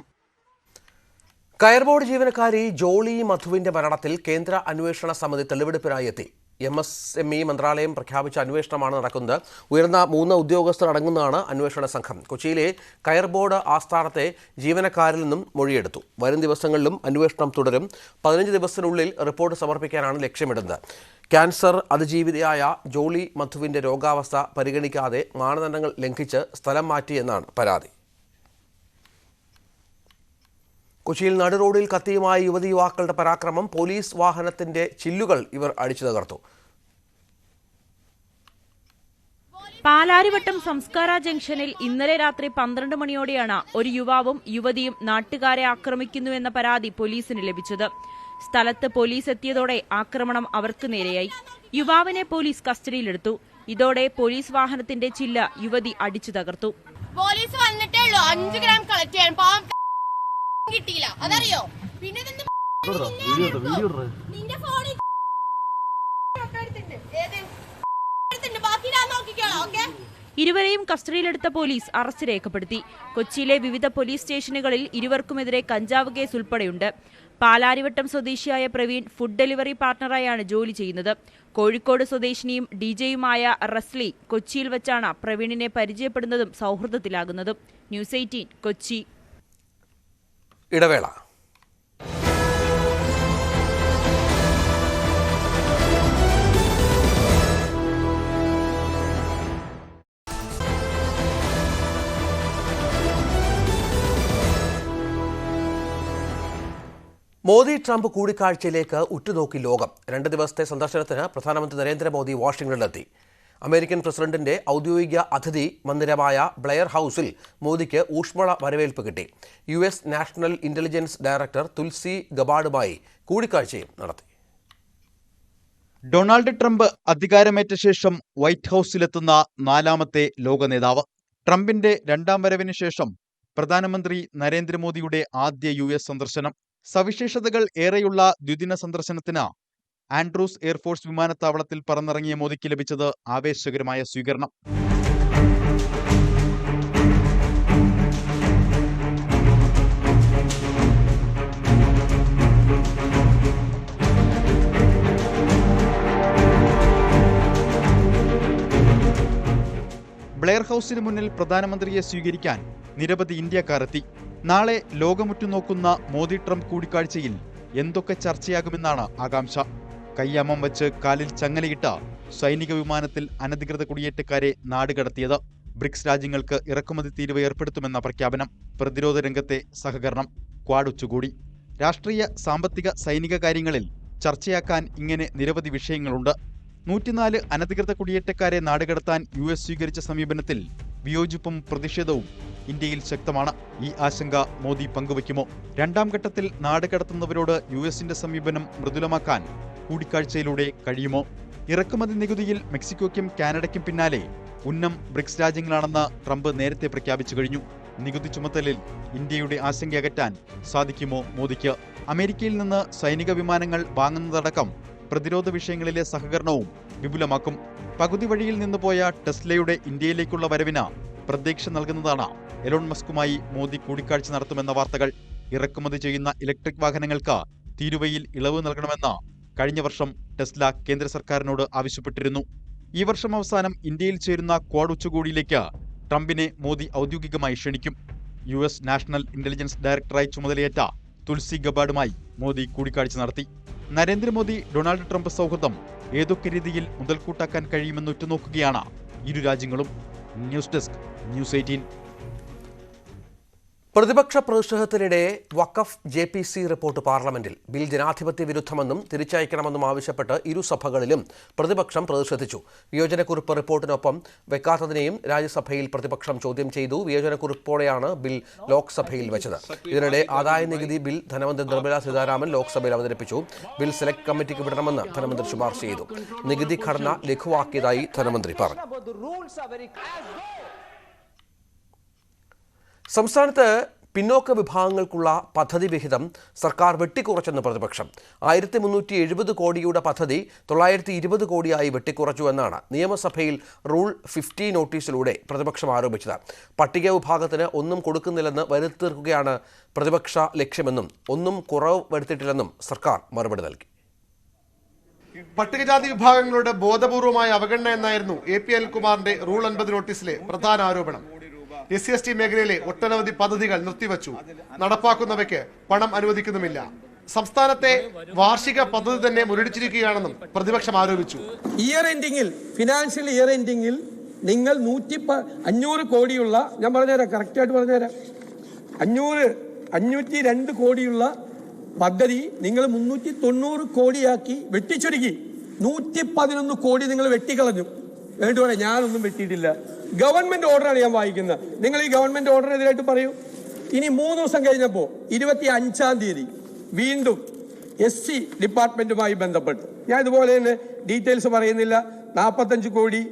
കയർ ബോർഡ് ജീവനക്കാരി ജോളി മധുവിന്റെ മരണത്തിൽ കേന്ദ്ര അന്വേഷണ സമിതി തെളിവെടുപ്പിനായി എത്തി. MSME മന്ത്രാലയം പ്രഖ്യാപിച്ച അന്വേഷണമാണ് നടക്കുന്നത്. ഉയർന്ന 3 ഉദ്യോഗസ്ഥർ അടങ്ങുന്നതാണ് അന്വേഷണ സംഘം. കൊച്ചിയിലെ കയർ ബോർഡ് ആസ്ഥാനത്തെ ജീവനക്കാരിൽ നിന്നും മൊഴിയെടുത്തു. വരും ദിവസങ്ങളിലും അന്വേഷണം തുടരും. 15 ദിവസത്തിനുള്ളിൽ റിപ്പോർട്ട് സമർപ്പിക്കാനാണ് ലക്ഷ്യമിടുന്നത്. ക്യാൻസർ അതിജീവിതയായ ജോളി മധുവിന്റെ രോഗാവസ്ഥ പരിഗണിക്കാതെ മാനദണ്ഡങ്ങൾ ലംഘിച്ച് സ്ഥലം മാറ്റിയെന്നാണ് പരാതി. കൊച്ചിയിൽ നടുറോഡിൽ കത്തിയുമായ യുവതിയുവാക്കളുടെ പരാക്രമം. പോലീസ് വാഹനത്തിന്റെ ചില്ലുകൾ ഇവർ അടിച്ചു തകർത്തു. പാലാരിവട്ടം സംസ്കാര ജംഗ്ഷനിൽ ഇന്നലെ രാത്രി 12 മണിയോടെയാണ് ഒരു യുവാവും യുവതിയും നാട്ടുകാരെ ആക്രമിക്കുന്നുവെന്ന പരാതി പോലീസിന് ലഭിച്ചത്. സ്ഥലത്ത് പോലീസ് എത്തിയതോടെ ആക്രമണം അവർക്ക് നേരെയായി. യുവാവിനെ പോലീസ് കസ്റ്റഡിയിലെടുത്തു. ഇതോടെ പോലീസ് വാഹനത്തിന്റെ ചില്ല യുവതി അടിച്ചു തകർത്തു. പോലീസ് വന്നിട്ടേ ഉള്ളൂ. 5 ഗ്രാം കളക്ട് ചെയ്യാൻ കിട്ടിയില്ല. അതറിയോ? പിന്നെ നിന്റെ ഫോണിൽ ഇരുവരെയും കസ്റ്റഡിയിലെടുത്ത പോലീസ് അറസ്റ്റ് രേഖപ്പെടുത്തി. കൊച്ചിയിലെ വിവിധ പോലീസ് സ്റ്റേഷനുകളിൽ ഇരുവർക്കുമെതിരെ കഞ്ചാവ് കേസ് ഉൾപ്പെടെയുണ്ട്. പാലാരിവട്ടം സ്വദേശിയായ പ്രവീൺ ഫുഡ് ഡെലിവറി പാർട്ണറായാണ് ജോലി ചെയ്യുന്നത്. കോഴിക്കോട് സ്വദേശിനിയും ഡിജെയുമായ റസ്ലി കൊച്ചിയിൽ വെച്ചാണ് പ്രവീണിനെ പരിചയപ്പെടുന്നതും സൗഹൃദത്തിലാകുന്നതും. ന്യൂസ് 18 കൊച്ചി. ഇടവേള. മോദി ട്രംപ് കൂടിക്കാഴ്ചയിലേക്ക് ഉറ്റുനോക്കി ലോകം. 2 ദിവസത്തെ സന്ദർശനത്തിന് പ്രധാനമന്ത്രി നരേന്ദ്രമോദി വാഷിംഗ്ടണിലെത്തി. അമേരിക്കൻ പ്രസിഡന്റിന്റെ ഔദ്യോഗിക അതിഥി മന്ദിരമായ ബ്ലെയർ ഹൌസിൽ മോദിക്ക് ഊഷ്മള വരവേൽപ്പ് കിട്ടി. US നാഷണൽ ഇന്റലിജൻസ് ഡയറക്ടർ തുൽസി ഗബാർഡുമായി കൂടിക്കാഴ്ചയും നടത്തി. ഡൊണാൾഡ് ട്രംപ് അധികാരമേറ്റ ശേഷം വൈറ്റ് ഹൌസിലെത്തുന്ന 4ാമത്തെ ലോക നേതാവ്. ട്രംപിന്റെ 2ാം വരവിന് ശേഷം പ്രധാനമന്ത്രി നരേന്ദ്രമോദിയുടെ ആദ്യ US സന്ദർശനം. സവിശേഷതകൾ ഏറെയുള്ള ദ്വിദിന സന്ദർശനത്തിന് ആൻഡ്രൂസ് എയർഫോഴ്സ് വിമാനത്താവളത്തിൽ പറന്നിറങ്ങിയ മോദിക്ക് ലഭിച്ചത് ആവേശകരമായ സ്വീകരണം. ബ്ലെയർ ഹൌസിന് മുന്നിൽ പ്രധാനമന്ത്രിയെ സ്വീകരിക്കാൻ നിരവധി ഇന്ത്യക്കാർ എത്തി. നാളെ ലോകമുറ്റുനോക്കുന്ന മോദി ട്രംപ് കൂടിക്കാഴ്ചയിൽ എന്തൊക്കെ ചർച്ചയാകുമെന്നാണ് ആകാംക്ഷ. കയ്യാമം വച്ച് കാലിൽ ചങ്ങലയിട്ട സൈനിക വിമാനത്തിൽ അനധികൃത കുടിയേറ്റക്കാരെ നാടുകടത്തിയത്. ബ്രിക്സ് രാജ്യങ്ങൾക്ക് ഇറക്കുമതി തീരുവ ഏർപ്പെടുത്തുമെന്ന പ്രഖ്യാപനം. പ്രതിരോധ രംഗത്തെ സഹകരണം. ക്വാഡ് ഉച്ചകോടി. രാഷ്ട്രീയ, സാമ്പത്തിക, സൈനിക കാര്യങ്ങളിൽ ചർച്ചയാക്കാൻ ഇങ്ങനെ നിരവധി വിഷയങ്ങളുണ്ട്. 104 അനധികൃത കുടിയേറ്റക്കാരെ നാടുകടത്താൻ US സ്വീകരിച്ച സമീപനത്തിൽ വിയോജിപ്പും പ്രതിഷേധവും ഇന്ത്യയിൽ ശക്തമാണ്. ഈ ആശങ്ക മോദി പങ്കുവയ്ക്കുമോ? 2ാം ഘട്ടത്തിൽ നാടുകടത്തുന്നവരോട് USന്റെ സമീപനം മൃദുലമാക്കാൻ കൂടിക്കാഴ്ചയിലൂടെ കഴിയുമോ? ഇറക്കുമതി നികുതിയിൽ മെക്സിക്കോയ്ക്കും കാനഡയ്ക്കും പിന്നാലെ ഉന്നം ബ്രിക്സ് രാജ്യങ്ങളാണെന്ന് ട്രംപ് നേരത്തെ പ്രഖ്യാപിച്ചു കഴിഞ്ഞു. നികുതി ചുമത്തലിൽ ഇന്ത്യയുടെ ആശങ്ക അകറ്റാൻ സാധിക്കുമോ മോദിക്ക്? അമേരിക്കയിൽ നിന്ന് സൈനിക വിമാനങ്ങൾ വാങ്ങുന്നതടക്കം പ്രതിരോധ വിഷയങ്ങളിലെ സഹകരണവും വിപുലമാക്കും. പകുതി വഴിയിൽ നിന്ന് പോയ ടെസ്ലയുടെ ഇന്ത്യയിലേക്കുള്ള വരവിന് പ്രതീക്ഷ നൽകുന്നതാണ് എലോൺ മസ്കുമായി മോദി കൂടിക്കാഴ്ച നടത്തുമെന്ന വാർത്തകൾ. ഇറക്കുമതി ചെയ്യുന്ന ഇലക്ട്രിക് വാഹനങ്ങൾക്ക് തീരുവയിൽ ഇളവ് നൽകണമെന്ന് കഴിഞ്ഞ വർഷം ടെസ്ല കേന്ദ്ര സർക്കാരിനോട് ആവശ്യപ്പെട്ടിരുന്നു. ഈ വർഷം അവസാനം ഇന്ത്യയിൽ ചേരുന്ന ക്വാഡ് ഉച്ചകോടിയിലേക്ക് ട്രംപിനെ മോദി ഔദ്യോഗികമായി ക്ഷണിക്കും. US നാഷണൽ ഇന്റലിജൻസ് ഡയറക്ടറായി ചുമതലയേറ്റ തുൾസി ഗബാർഡുമായി മോദി കൂടിക്കാഴ്ച നടത്തി. നരേന്ദ്രമോദി ഡൊണാൾഡ് ട്രംപ് സൗഹൃദം ഏതൊക്കെ രീതിയിൽ മുതൽക്കൂട്ടാക്കാൻ കഴിയുമെന്ന് ഉറ്റുനോക്കുകയാണ് ഇരു രാജ്യങ്ങളും. News desk news 18. പ്രതിപക്ഷ പ്രതിഷേധത്തിനിടെ വഖഫ് JPC റിപ്പോർട്ട് പാർലമെന്റിൽ. ബിൽ ജനാധിപത്യ വിരുദ്ധമെന്നും തിരിച്ചയക്കണമെന്നും ആവശ്യപ്പെട്ട് ഇരുസഭകളിലും പ്രതിപക്ഷം പ്രതിഷേധിച്ചു. വിയോജനക്കുറിപ്പ് റിപ്പോർട്ടിനൊപ്പം വെക്കാത്തതിനെയും രാജ്യസഭയിൽ പ്രതിപക്ഷം ചോദ്യം ചെയ്തു. വിയോജനക്കുറിപ്പോടെയാണ് ബിൽ ലോക്സഭയിൽ വെച്ചത്. ഇതിനിടെ ആദായ നികുതി ബിൽ ധനമന്ത്രി നിർമ്മല സീതാരാമൻ ലോക്സഭയിൽ അവതരിപ്പിച്ചു. ബിൽ സെലക്ട് കമ്മിറ്റിക്ക് വിടണമെന്ന് ധനമന്ത്രി ശുപാർശ ചെയ്തു. നികുതി ഘടന ലഘുവാക്കിയതായി ധനമന്ത്രി പറഞ്ഞു. സംസ്ഥാനത്ത് പിന്നോക്ക വിഭാഗങ്ങൾക്കുള്ള പദ്ധതി വിഹിതം സർക്കാർ വെട്ടിക്കുറച്ചെന്ന് പ്രതിപക്ഷം. 1370 കോടിയുടെ പദ്ധതി 920 കോടിയായി വെട്ടിക്കുറച്ചു എന്നാണ് നിയമസഭയിൽ റൂൾ 50 നോട്ടീസിലൂടെ പ്രതിപക്ഷം ആരോപിച്ചത്. പട്ടിക വിഭാഗത്തിന് ഒന്നും കൊടുക്കുന്നില്ലെന്ന് വരുത്തി തീർക്കുകയാണ് പ്രതിപക്ഷ ലക്ഷ്യമെന്നും ഒന്നും കുറവ് വരുത്തിയിട്ടില്ലെന്നും സർക്കാർ മറുപടി നൽകി. പട്ടികജാതി വിഭാഗങ്ങളുടെ ബോധപൂർവമായ അവഗണന എന്നായിരുന്നു AP അനിൽകുമാറിന്റെ റൂൾ 50 നോട്ടീസിലെ പ്രധാന ആരോപണം. SC/ST മേഖലയിലെ ഒട്ടനവധി പദ്ധതികൾ നിർത്തിവച്ചു. നടപ്പാക്കുന്നവയ്ക്ക് പണം അനുവദിക്കുന്നുമില്ല. സംസ്ഥാനത്തെ വാർഷിക പദ്ധതി തന്നെ മുരടിച്ചിരിക്കുകയാണെന്നും പ്രതിപക്ഷം ആരോപിച്ചു. ഇയർ എൻഡിങ്ങിൽ, ഫിനാൻഷ്യൽ ഇയർ എൻഡിങ്ങിൽ നിങ്ങൾ 500 കോടിയുള്ള, ഞാൻ പറഞ്ഞുതരാം, കറക്റ്റായിട്ട് പറഞ്ഞുതരാം, 502 കോടിയുള്ള പദ്ധതി നിങ്ങൾ 390 കോടിയാക്കി വെട്ടിച്ചുരുക്കി. 111 കോടി നിങ്ങൾ വെട്ടിക്കളഞ്ഞു. വേണ്ടുപോലെ ഞാനൊന്നും വെട്ടിയിട്ടില്ല. ഗവൺമെന്റ് ഓർഡറാണ് ഞാൻ വായിക്കുന്നത്. നിങ്ങൾ ഈ ഗവൺമെന്റ് ഓർഡറിനെതിരായിട്ട് പറയൂ. ഇനി 3 ദിവസം കഴിഞ്ഞപ്പോൾ 25-ാം തീയതി വീണ്ടും SC ഡിപ്പാർട്ട്മെന്റുമായി ബന്ധപ്പെട്ട്, ഞാൻ ഇതുപോലെ തന്നെ ഡീറ്റെയിൽസ് പറയുന്നില്ല, 45 കോടി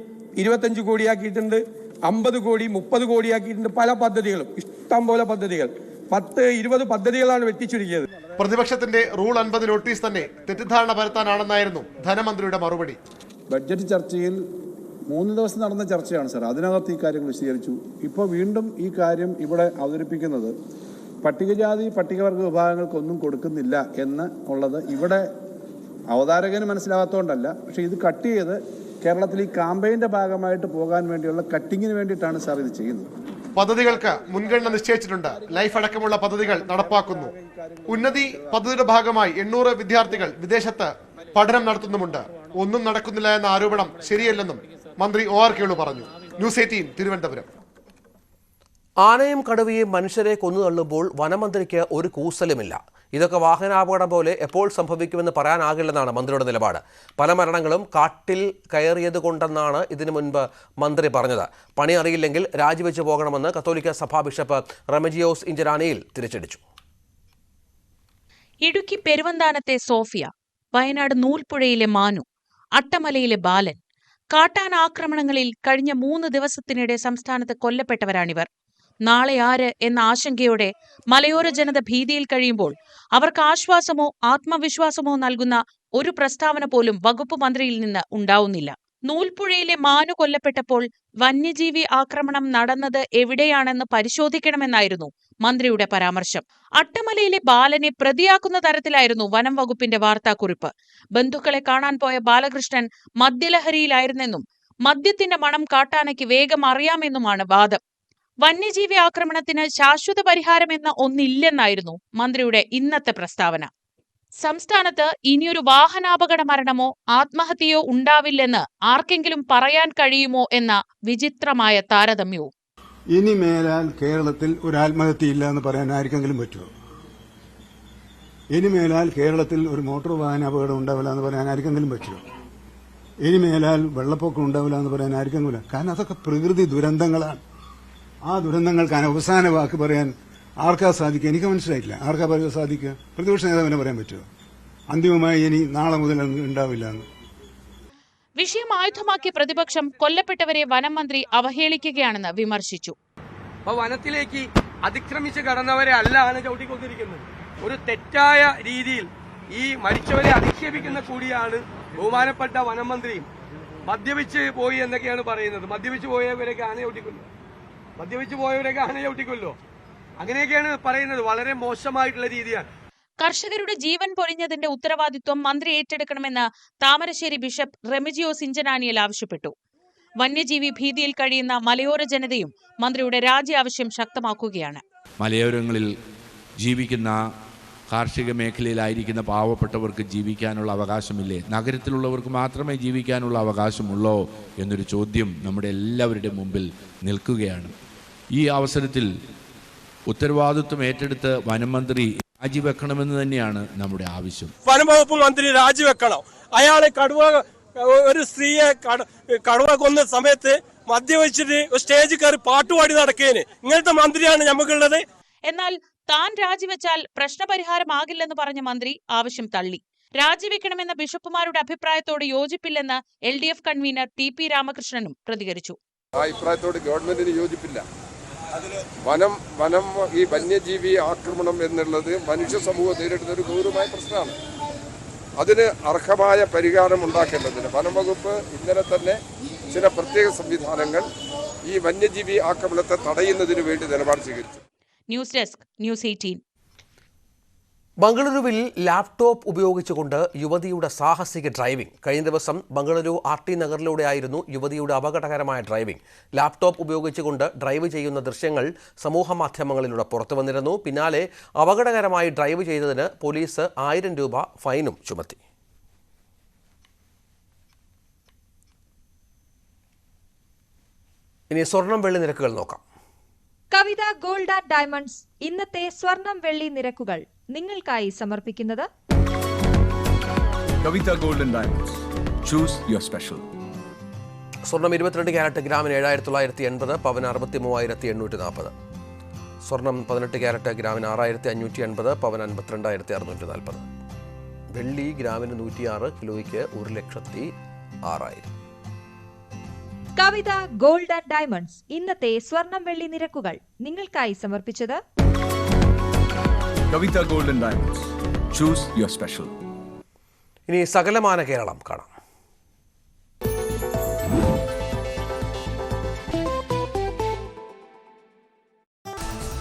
25 കോടിയാക്കിയിട്ടുണ്ട്, 50 കോടി 30 കോടിയാക്കിയിട്ടുണ്ട്. പല പദ്ധതികളും, ഇഷ്ടം പോലെ പദ്ധതികൾ, 10-20 പദ്ധതികളാണ് വെട്ടിച്ചുരുക്കിയത്. പ്രതിപക്ഷത്തിന്റെ റൂൾ 50 നോട്ടീസ് തന്നെ തെറ്റിദ്ധാരണ പരത്താനാണെന്നായിരുന്നു ധനമന്ത്രിയുടെ മറുപടി. ബഡ്ജറ്റ് ചർച്ചയിൽ 3 ദിവസം നടന്ന ചർച്ചയാണ് സാർ. അതിനകത്ത് ഈ കാര്യങ്ങൾ വിശദീകരിച്ചു. ഇപ്പോൾ വീണ്ടും ഈ കാര്യം ഇവിടെ അവതരിപ്പിക്കുന്നത് പട്ടികജാതി പട്ടികവർഗ വിഭാഗങ്ങൾക്കൊന്നും കൊടുക്കുന്നില്ല എന്ന് ഉള്ളത് ഇവിടെ അവതാരകന് മനസ്സിലാകാത്തതുകൊണ്ടല്ല. പക്ഷേ ഇത് കട്ട് ചെയ്ത് കേരളത്തിൽ ഈ കാമ്പയിൻ്റെ ഭാഗമായിട്ട് പോകാൻ വേണ്ടിയുള്ള കട്ടിങ്ങിന് വേണ്ടിയിട്ടാണ് സാർ ഇത് ചെയ്യുന്നത്. പദ്ധതികൾക്ക് മുൻഗണന നിശ്ചയിച്ചിട്ടുണ്ട്. ലൈഫ് അടക്കമുള്ള പദ്ധതികൾ നടപ്പാക്കുന്നു. ഉന്നതി പദ്ധതിയുടെ ഭാഗമായി 800 വിദ്യാർത്ഥികൾ വിദേശത്ത് പഠനം നടത്തുന്നുമുണ്ട്. ഒന്നും നടക്കുന്നില്ല എന്ന ആരോപണം ശരിയല്ലെന്നും മന്ത്രി OR കേളു പറഞ്ഞു. ന്യൂസ് 18 തിരുവനന്തപുരം. ആനയും കടുവയും മനുഷ്യരെ കൊന്നുതള്ളുമ്പോൾ വനമന്ത്രിക്ക് ഒരു കൂസലുമില്ല. ഇതൊക്കെ വാഹനാപകടം പോലെ എപ്പോൾ സംഭവിക്കുമെന്ന് പറയാനാകില്ലെന്നാണ് മന്ത്രിയുടെ നിലപാട്. പല മരണങ്ങളും കാട്ടിൽ കയറിയതുകൊണ്ടെന്നാണ് ഇതിനു മുൻപ് മന്ത്രി പറഞ്ഞത്. പണി അറിയില്ലെങ്കിൽ രാജിവെച്ചു പോകണമെന്ന് കത്തോലിക്ക സഭാ ബിഷപ്പ് റെമജിയോസ് ഇഞ്ചനാനിയിൽ തിരിച്ചടിച്ചു. ഇടുക്കി പെരുവന്താനത്തെ സോഫിയ, വയനാട് നൂൽപ്പുഴയിലെ മാനു, അട്ടമലയിലെ ബാലൻ. കാട്ടാന ആക്രമണങ്ങളിൽ കഴിഞ്ഞ 3 ദിവസത്തിനിടെ സംസ്ഥാനത്ത് കൊല്ലപ്പെട്ടവരാണിവർ. നാളെ ആര് എന്ന ആശങ്കയോടെ മലയോര ജനത ഭീതിയിൽ കഴിയുമ്പോൾ അവർക്ക് ആശ്വാസമോ ആത്മവിശ്വാസമോ നൽകുന്ന ഒരു പ്രസ്താവന പോലും വകുപ്പ് മന്ത്രിയിൽ നിന്ന് ഉണ്ടാവുന്നില്ല. നൂൽപ്പുഴയിലെ മാനു കൊല്ലപ്പെട്ടപ്പോൾ വന്യജീവി ആക്രമണം നടന്നത് എവിടെയാണെന്ന് പരിശോധിക്കണമെന്നായിരുന്നു മന്ത്രിയുടെ പരാമർശം. അട്ടമലയിലെ ബാലനെ പ്രതിയാക്കുന്ന തരത്തിലായിരുന്നു വനം വകുപ്പിന്റെ വാർത്താക്കുറിപ്പ്. ബന്ധുക്കളെ കാണാൻ പോയ ബാലകൃഷ്ണൻ മദ്യലഹരിയിലായിരുന്നെന്നും മദ്യത്തിന്റെ മണം കാട്ടാനയ്ക്ക് വേഗം അറിയാമെന്നുമാണ് വാദം. വന്യജീവി ആക്രമണത്തിന് ശാശ്വത പരിഹാരമെന്ന ഒന്നില്ലെന്നായിരുന്നു മന്ത്രിയുടെ ഇന്നത്തെ പ്രസ്താവന. സംസ്ഥാനത്ത് ഇനിയൊരു വാഹനാപകട മരണമോ ആത്മഹത്യയോ ഉണ്ടാവില്ലെന്ന് ആർക്കെങ്കിലും പറയാൻ കഴിയുമോ എന്ന വിചിത്രമായ താരതമ്യവും. ഇനി മേലാൽ കേരളത്തിൽ ഒരു ആത്മഹത്യയില്ല എന്ന് പറയാൻ ആർക്കെങ്കിലും പറ്റുമോ? ഇനി മേലാൽ കേരളത്തിൽ ഒരു മോട്ടോർ വാഹന അപകടം ഉണ്ടാവില്ല എന്ന് പറയാൻ ആർക്കെങ്കിലും പറ്റുമോ? ഇനി മേലാൽ വെള്ളപ്പൊക്കം ഉണ്ടാവില്ല എന്ന് പറയാൻ ആർക്കെങ്കിലും? കാരണം അതൊക്കെ പ്രകൃതി ദുരന്തങ്ങളാണ്. ആ ദുരന്തങ്ങൾക്ക് അവസാന വാക്ക് പറയാൻ ആർക്കാ സാധിക്കുക? എനിക്ക് മനസ്സിലായിട്ടില്ല. ആർക്കാ പറയാൻ സാധിക്കുക? പ്രതിപക്ഷ നേതാവിനെ പറയാൻ പറ്റുമോ അന്തിമമായി ഇനി നാളെ മുതൽ ഉണ്ടാവില്ല എന്ന്? വിഷയം ആയുധമാക്കിയ പ്രതിപക്ഷം കൊല്ലപ്പെട്ടവരെ വനം മന്ത്രി അവഹേളിക്കുകയാണെന്ന് വിമർശിച്ചു. അപ്പൊ വനത്തിലേക്ക് അതിക്രമിച്ച് കടന്നവരെ അല്ലാണ് ചവിട്ടിക്കൊണ്ടിരിക്കുന്നത്. ഒരു തെറ്റായ രീതിയിൽ ഈ മരിച്ചവരെ അധിക്ഷേപിക്കുന്ന കൂടിയാണ് ബഹുമാനപ്പെട്ട വനം മന്ത്രിയും. മദ്യപിച്ച് പോയി എന്നൊക്കെയാണ് പറയുന്നത്. മദ്യപിച്ച് പോയവരൊക്കെ ആന ചവിട്ടിക്കൊല്ലോ, അങ്ങനെയൊക്കെയാണ് പറയുന്നത്. വളരെ മോശമായിട്ടുള്ള രീതിയാണ്. കർഷകരുടെ ജീവൻ പൊലിഞ്ഞതിന്റെ ഉത്തരവാദിത്വം മന്ത്രി ഏറ്റെടുക്കണമെന്ന് താമരശ്ശേരി ബിഷപ്പ് റെമിജിയോസ് ഇഞ്ചനാനിയൽ ആവശ്യപ്പെട്ടു. വന്യജീവി ഭീതിയിൽ കഴിയുന്ന മലയോര ജനതയും മന്ത്രിയുടെ രാജി ആവശ്യം ശക്തമാക്കുകയാണ്. മലയോരങ്ങളിൽ ജീവിക്കുന്ന കാർഷിക മേഖലയിലായിരിക്കുന്ന പാവപ്പെട്ടവർക്ക് ജീവിക്കാനുള്ള അവകാശമില്ലേ? നഗരത്തിലുള്ളവർക്ക് മാത്രമേ ജീവിക്കാനുള്ള അവകാശമുള്ളോ എന്നൊരു ചോദ്യം നമ്മുടെ എല്ലാവരുടെയും മുമ്പിൽ നിൽക്കുകയാണ്. ഈ അവസരത്തിൽ ഉത്തരവാദിത്വം ഏറ്റെടുത്ത് വനം മന്ത്രി രാജിവെക്കണമെന്ന് തന്നെയാണ് നമ്മുടെ ആവശ്യം. വനംവകുപ്പ് മന്ത്രി രാജിവെക്കണം. അയാളെ ഒരു സ്ത്രീയെ കടുവ കൊന്ന സമയത്ത് മദ്യവെച്ചിട്ട് സ്റ്റേജിൽ കയറി പാട്ടുപാടി നടക്കേന്. ഇങ്ങനത്തെ മന്ത്രിയാണ് നമുക്കുള്ളത്. എന്നാൽ താൻ രാജിവെച്ചാൽ പ്രശ്നപരിഹാരമാകില്ലെന്ന് പറഞ്ഞ മന്ത്രി ആവശ്യം തള്ളി. രാജിവെക്കണമെന്ന ബിഷപ്പുമാരുടെ അഭിപ്രായത്തോട് യോജിപ്പില്ലെന്ന് LDF കൺവീനർ TP രാമകൃഷ്ണനും പ്രതികരിച്ചു. ആ അഭിപ്രായത്തോട് ഗവൺമെന്റിന് യോജിപ്പില്ല. ഈ വന്യജീവി ആക്രമണം എന്നുള്ളത് മനുഷ്യ സമൂഹം നേരിടുന്ന ഒരു ഗൗരവമായ പ്രശ്നമാണ്. അതിന് അർഹമായ പരിഹാരം ഉണ്ടാക്കേണ്ടതിന് വനം വകുപ്പ് ഇന്നലെ തന്നെ ചില പ്രത്യേക സംവിധാനങ്ങൾ ഈ വന്യജീവി ആക്രമണത്തെ തടയുന്നതിന് വേണ്ടി നിലപാട് സ്വീകരിച്ചു. News desk news 18. ബംഗളൂരുവിൽ ലാപ്ടോപ്പ് ഉപയോഗിച്ചുകൊണ്ട് യുവതിയുടെ സാഹസിക ഡ്രൈവിംഗ്. കഴിഞ്ഞ ദിവസം ബംഗളൂരു RT നഗറിലൂടെയായിരുന്നു യുവതിയുടെ അപകടകരമായ ഡ്രൈവിംഗ്. ലാപ്ടോപ്പ് ഉപയോഗിച്ചുകൊണ്ട് ഡ്രൈവ് ചെയ്യുന്ന ദൃശ്യങ്ങൾ സമൂഹമാധ്യമങ്ങളിലൂടെ പുറത്തു വന്നിരുന്നു. പിന്നാലെ അപകടകരമായി ഡ്രൈവ് ചെയ്തതിന് പോലീസ് 1000 രൂപ ഫൈനും ചുമത്തി. ഇനി സ്വർണം വെള്ളി നിരക്കുകൾ നോക്കാം. കവിത ഗോൾഡ് ആൻഡ് ഡയമണ്ട്സ് ഇന്നത്തെ സ്വർണം വെള്ളി നിരക്കുകൾ നിങ്ങൾക്കായി സമർപ്പിക്കുന്നത് Kavitha gold and diamonds. Choose your special. സ്വർണം 22 ക്യാരറ്റ് ഗ്രാമിന് 7980, പവന് 63,840. സ്വർണം 18 ക്യാരറ്റ് ഗ്രാമിന് 6580, പവന് 52,640. വെള്ളി ഗ്രാമിന് 106, കിലോയ്ക്ക് 1,06,000. കവിത ഗോൾഡ് ആൻഡ് ഡയമണ്ട്സ് ഇന്നത്തെ സ്വർണം വെള്ളി നിരക്കുകൾ നിങ്ങൾക്കായി സമർപ്പിച്ചത് Kavitha gold and diamonds. Choose your special. ഇനി സകലമാന കേരളം കാണാം.